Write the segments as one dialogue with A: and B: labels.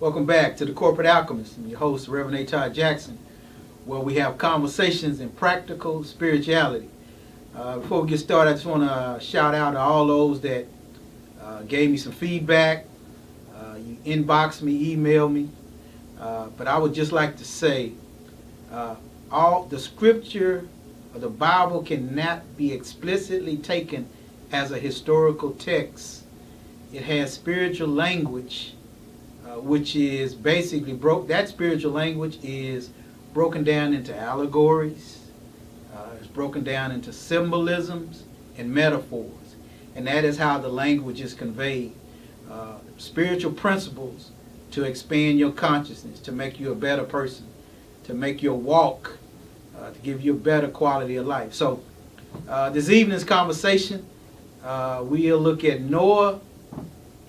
A: Welcome back to the Corporate Alchemist. I'm your host, Reverend Todd Jackson, where we have conversations in practical spirituality. Before we get started, I just want to shout out to all those that gave me some feedback. You inboxed me, emailed me. But I would just like to say, all the scripture of the Bible cannot be explicitly taken as a historical text. It has spiritual language, which is basically that spiritual language is broken down into allegories. It's broken down into symbolisms and metaphors, and that is how the language is conveyed. Spiritual principles to expand your consciousness, to make you a better person, to make your walk, to give you a better quality of life. So this evening's conversation, we'll look at Noah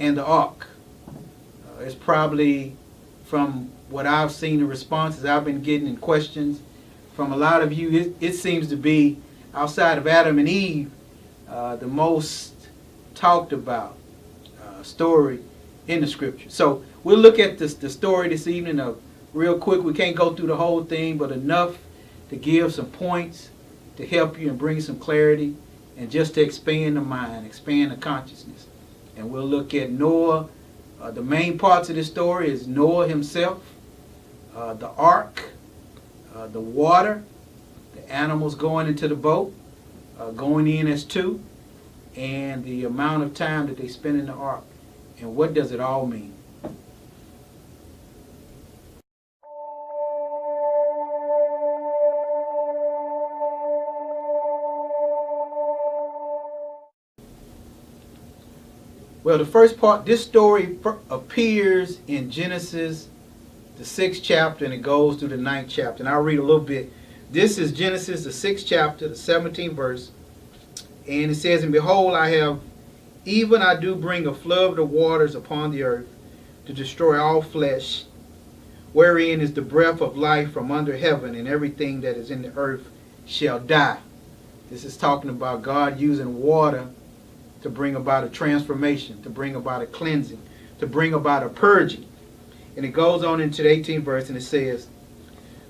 A: and the ark. It's probably, from what I've seen, the responses I've been getting and questions from a lot of you, it seems to be, outside of Adam and Eve, the most talked about story in the scripture. So we'll look at the story this evening real quick. We can't go through the whole thing, but enough to give some points to help you and bring some clarity and just to expand the mind, expand the consciousness. And we'll look at Noah. The main parts of this story is Noah himself, the ark, the water, the animals going into the boat, going in as two, and the amount of time that they spend in the ark. And what does it all mean? Well, the first part, this story appears in Genesis, the 6th chapter, and it goes through the 9th chapter. And I'll read a little bit. This is Genesis, the 6th chapter, the 17th verse. And it says, "And behold, even I do bring a flood of the waters upon the earth to destroy all flesh, wherein is the breath of life from under heaven, and everything that is in the earth shall die." This is talking about God using water to bring about a transformation, to bring about a cleansing, to bring about a purging. And it goes on into the 18th verse, and it says,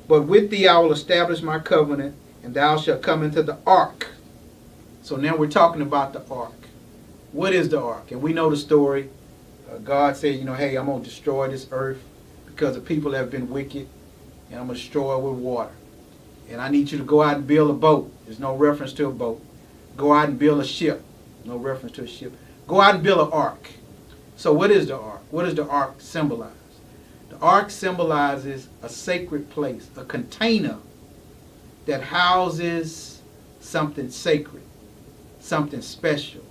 A: "But with thee I will establish my covenant, and thou shalt come into the ark." So now we're talking about the ark. What is the ark? And we know the story. God said, hey, I'm going to destroy this earth because the people have been wicked, and I'm going to destroy it with water. And I need you to go out and build a boat. There's no reference to a boat. Go out and build a ship. No reference to a ship. Go out and build an ark. So what is the ark? What does the ark symbolize? The ark symbolizes a sacred place, a container that houses something sacred, something special.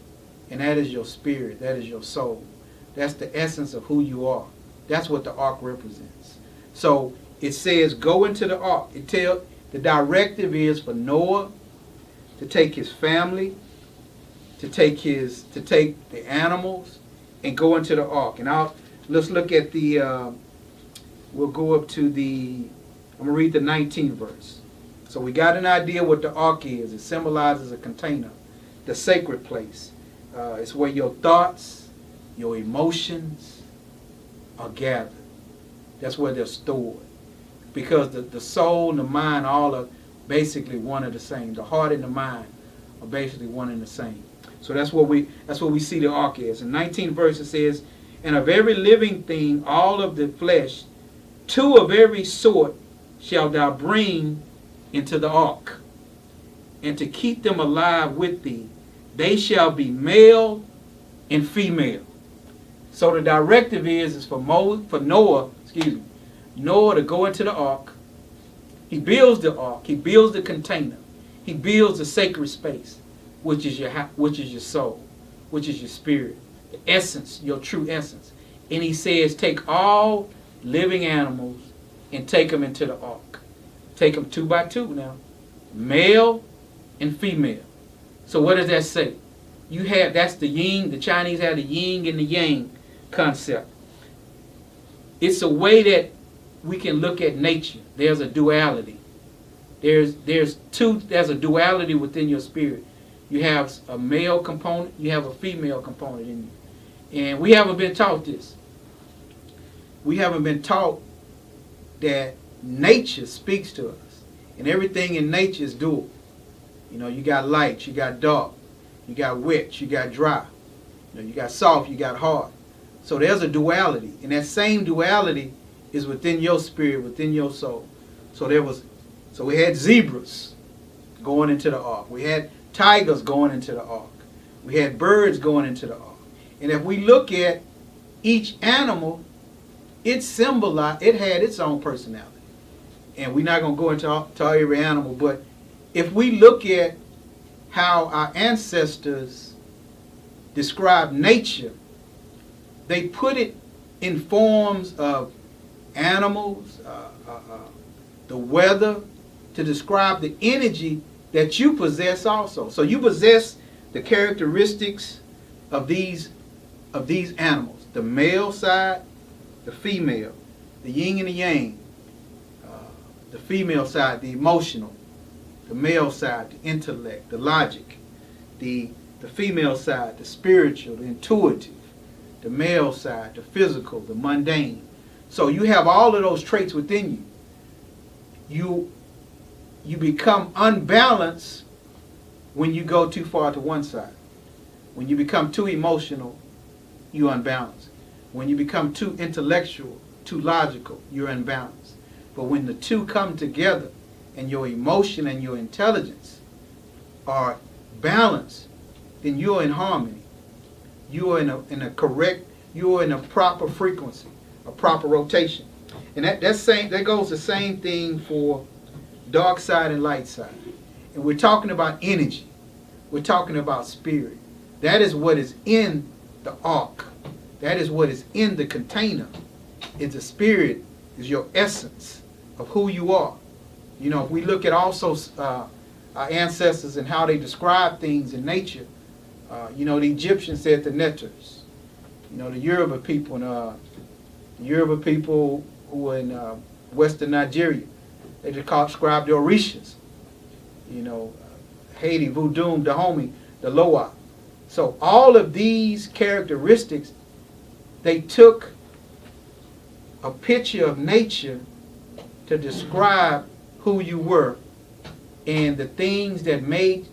A: And that is your spirit. That is your soul. That's the essence of who you are. That's what the ark represents. So it says, go into the ark. The directive is for Noah to take his family, to take the animals, and go into the ark. And let's look at we'll go up to I'm going to read the 19th verse. So we got an idea what the ark is. It symbolizes a container, the sacred place. It's where your thoughts, your emotions are gathered. That's where they're stored. Because the soul and the mind all are basically one and the same. The heart and the mind are basically one and the same. So that's what we see the ark as. In 19th verse it says, "And of every living thing, all of the flesh, 2 of every sort shalt thou bring into the ark, and to keep them alive with thee, they shall be male and female." So the directive is for Noah to go into the ark. He builds the ark. He builds the container. He builds the sacred space, which is your soul, which is your spirit, the essence, your true essence. And he says, take all living animals and take them into the ark. Take them 2 by 2 now, male and female. So what does that say? That's the yin. The Chinese have the yin and the yang concept. It's a way that we can look at nature. There's a duality. There's a duality within your spirit. You have a male component, you have a female component in you. And we haven't been taught this. we haven't been taught that nature speaks to us. And everything in nature is dual. You know, you got light, you got dark, you got wet, you got dry. You know, you got soft, you got hard. So there's a duality. And that same duality is within your spirit, within your soul. So we had zebras going into the ark. We had tigers going into the ark. We had birds going into the ark. And if we look at each animal, it had its own personality. And we're not going to go into every animal, but if we look at how our ancestors describe nature, they put it in forms of animals, the weather, to describe the energy that you possess also. So you possess the characteristics of these animals: the male side, the female, the yin and the yang, the female side, the emotional, the male side, the intellect, the logic, the female side, the spiritual, the intuitive, the male side, the physical, the mundane. So you have all of those traits within you. You become unbalanced when you go too far to one side. When you become too emotional, you're unbalanced. When you become too intellectual, too logical, you're unbalanced. But when the two come together and your emotion and your intelligence are balanced, then you're in harmony. You're in a proper frequency, a proper rotation. And that goes the same thing for dark side and light side. And we're talking about energy. We're talking about spirit. That is what is in the ark. That is what is in the container. It's the spirit, is your essence of who you are. You know, if we look at also our ancestors and how they describe things in nature, you know, the Egyptians said the netters. You know, the Yoruba people who were in western Nigeria, they described the Orishas. You know, Haiti, Voodoo, Dahomey, the Loa. So all of these characteristics, they took a picture of nature to describe who you were and the things that made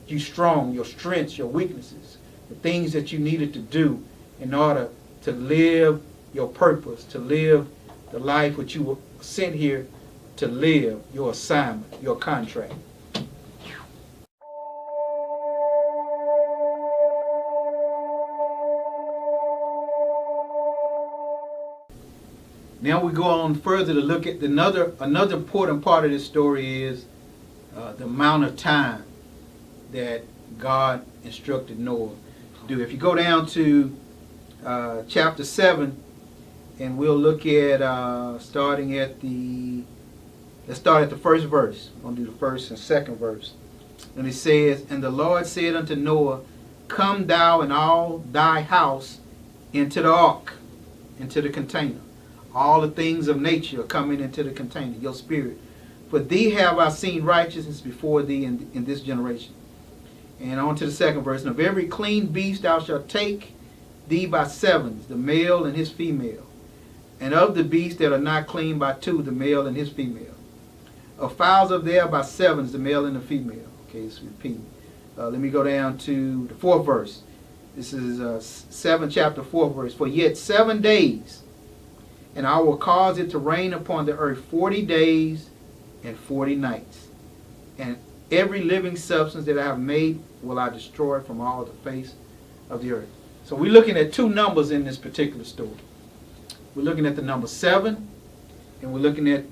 A: you strong, your strengths, your weaknesses, the things that you needed to do in order to live your purpose, to live the life which you were sent here to live, your assignment, your contract. Now we go on further to look at another important part of this story is the amount of time that God instructed Noah to do. If you go down to chapter 7, and we'll look at let's start at the first verse. We're going to do the first and second verse. And it says, "And the Lord said unto Noah, Come thou and all thy house into the ark," into the container. All the things of nature are coming into the container, your spirit. "For thee have I seen righteousness before thee in this generation." And on to the second verse. "And of every clean beast thou shalt take thee by sevens, the male and his female. And of the beasts that are not clean by two, the male and his female. Of fowls of the air by sevens, the male and the female." Okay, it's repeating. Let me go down to the fourth verse. This is 7 chapter 4th verse. "For yet 7 days, and I will cause it to rain upon the earth 40 days and 40 nights. And every living substance that I have made will I destroy from all the face of the earth." So we're looking at two numbers in this particular story. We're looking at the number 7, and we're looking at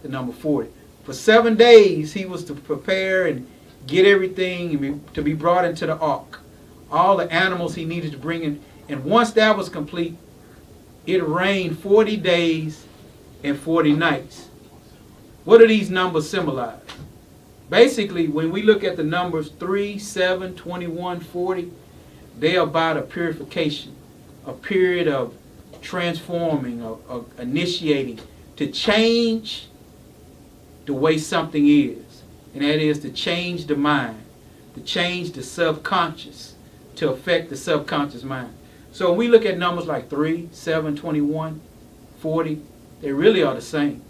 A: the number 40. For 7 days, he was to prepare and get everything to be brought into the ark. All the animals he needed to bring in. And once that was complete, it rained 40 days and 40 nights. What do these numbers symbolize? Basically, when we look at the numbers 3, 7, 21, 40, they are about a purification, a period of transforming, of initiating, to change the way something is. And that is to change the mind, to change the subconscious, to affect the subconscious mind. So when we look at numbers like 3, 7, 21, 40, they really are the same.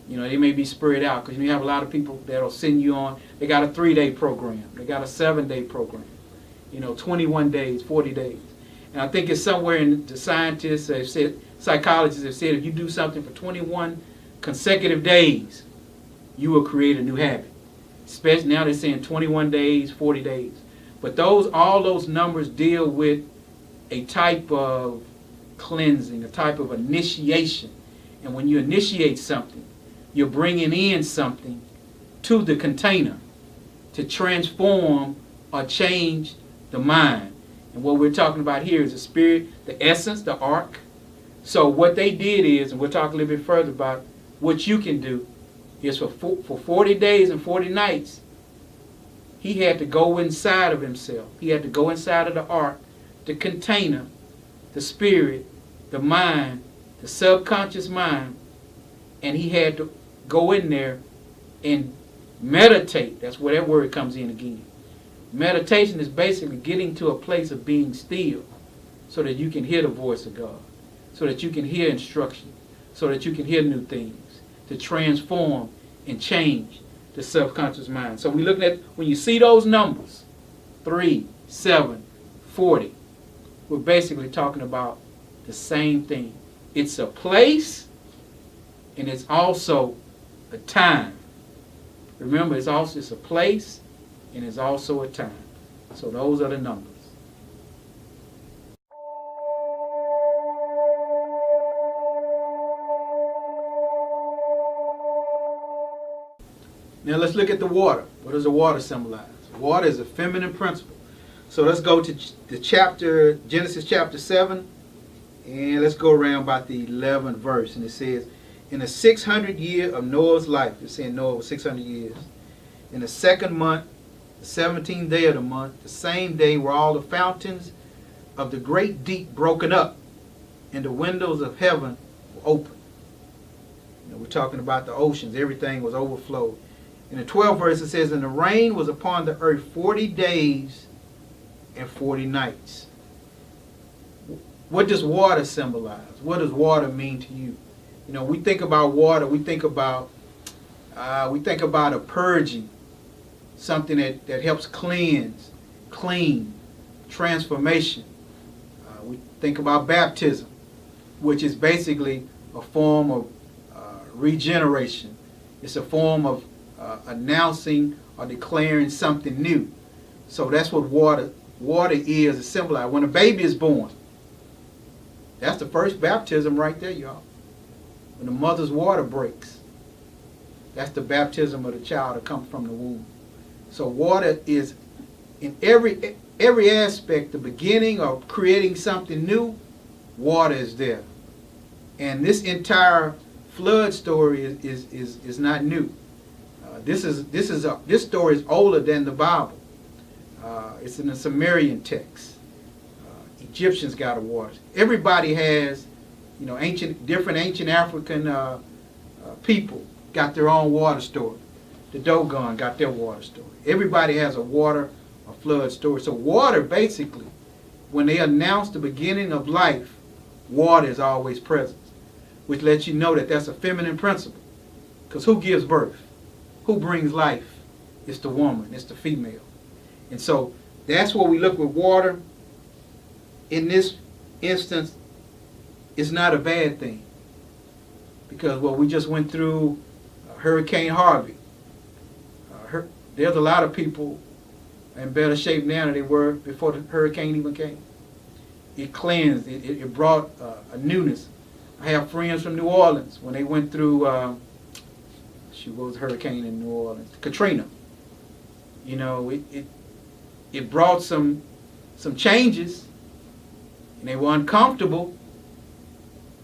A: You know, they may be spread out because you have a lot of people that'll send you on. They got a 3-day program. They got a 7-day program. 21 days, 40 days. And I think it's somewhere in the scientists have said, psychologists have said, if you do something for 21 consecutive days, you will create a new habit. Especially now they're saying 21 days, 40 days. But all those numbers deal with a type of cleansing, a type of initiation. And when you initiate something, you're bringing in something to the container to transform or change the mind. And what we're talking about here is the spirit, the essence, the ark. So what they did is, and we'll talk a little bit further about what you can do, is for 40 days and 40 nights, he had to go inside of himself. He had to go inside of the ark, the container, the spirit, the mind, the subconscious mind, and he had to go in there and meditate. That's where that word comes in again. Meditation is basically getting to a place of being still so that you can hear the voice of God, so that you can hear instruction, so that you can hear new things, to transform and change the subconscious mind. So we're looking at, when you see those numbers, 3, 7, 40, we're basically talking about the same thing. It's a place and it's also a time. Remember, it's a place and it's also a time. So those are the numbers. Now let's look at the water. What does the water symbolize? Water is a feminine principle. So let's go to the chapter, Genesis chapter 7, and let's go around about the 11th verse. And it says, in the 600th year of Noah's life, it's saying Noah was 600 years, in the 2nd month, the 17th day of the month, the same day were all the fountains of the great deep broken up, and the windows of heaven were open. We're talking about the oceans. Everything was overflowed. In the 12th verse it says, and the rain was upon the earth 40 days and 40 nights. What does water symbolize? What does water mean to you? We think about water, we think about a purging, something that helps cleanse, clean, transformation. We think about baptism, which is basically a form of regeneration. It's a form of announcing or declaring something new. So that's what water is, a symbolize. When a baby is born, that's the first baptism right there, y'all. When the mother's water breaks, that's the baptism of the child that comes from the womb. So water is in every aspect, the beginning of creating something new, water is there. And this entire flood story is not new. This story is older than the Bible. It's in the Sumerian text. Egyptians got a water. Everybody has, different ancient African people got their own water story. The Dogon got their water story. Everybody has a water or flood story. So water, basically, when they announce the beginning of life, water is always present, which lets you know that that's a feminine principle. Because who gives birth? Who brings life? It's the woman. It's the female. And so that's where we look with water. In this instance, it's not a bad thing. Because we just went through Hurricane Harvey. There's a lot of people in better shape now than they were before the hurricane even came. It cleansed. It brought a newness. I have friends from New Orleans when they went through, what was the hurricane in New Orleans? Katrina. It brought some changes, and they were uncomfortable.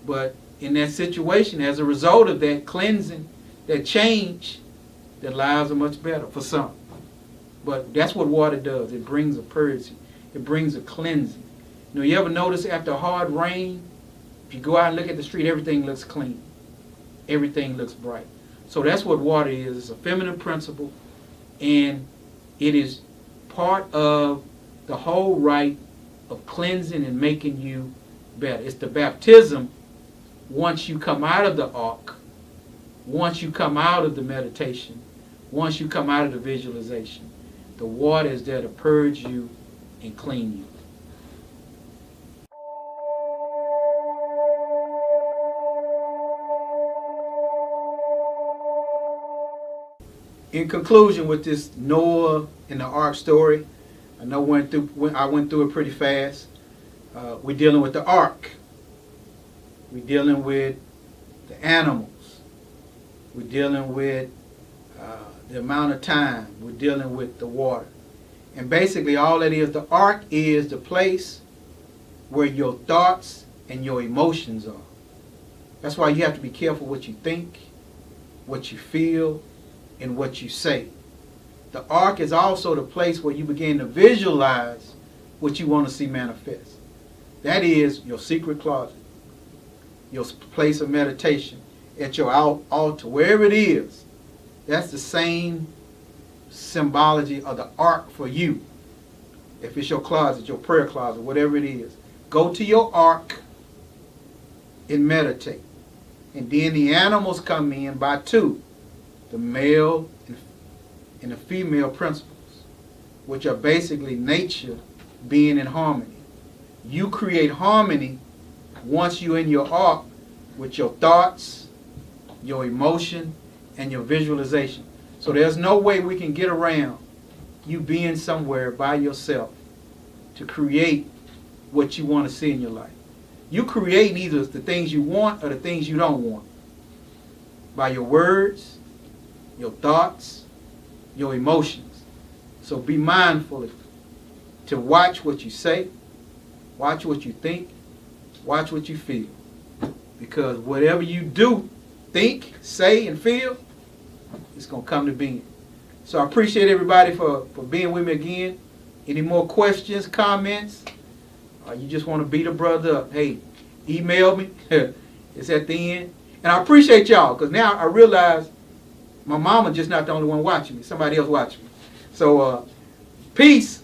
A: But in that situation, as a result of that cleansing, that change, their lives are much better for some. But that's what water does. It brings a purging. It brings a cleansing. You ever notice after a hard rain, if you go out and look at the street, everything looks clean. Everything looks bright. So that's what water is. It's a feminine principle, and it is part of the whole rite of cleansing and making you better. It's the baptism once you come out of the ark, once you come out of the meditation, once you come out of the visualization, the water is there to purge you and clean you. In conclusion, with this Noah and the ark story, I know I went through it pretty fast. We're dealing with the ark. We're dealing with the animals. We're dealing with the amount of time. We're dealing with the water. And basically all that is, the ark is the place where your thoughts and your emotions are. That's why you have to be careful what you think, what you feel, and what you say. The ark is also the place where you begin to visualize what you want to see manifest. That is your secret closet, your place of meditation, at your altar, wherever it is. That's the same symbology of the ark for you. If it's your closet, your prayer closet, whatever it is, go to your ark and meditate. And then the animals come in by two, the male and the female principles, which are basically nature being in harmony. You create harmony once you're in your ark with your thoughts, your emotion, and your visualization. So there's no way we can get around you being somewhere by yourself to create what you want to see in your life. You create either the things you want or the things you don't want by your words, your thoughts, your emotions. So be mindful to watch what you say, watch what you think, watch what you feel. Because whatever you do, think, say, and feel, it's going to come to being. So I appreciate everybody for being with me again. Any more questions, comments? Or you just want to beat a brother up? Hey, email me. It's at the end. And I appreciate y'all, because now I realize my mama just not the only one watching me. Somebody else watching me. So, peace.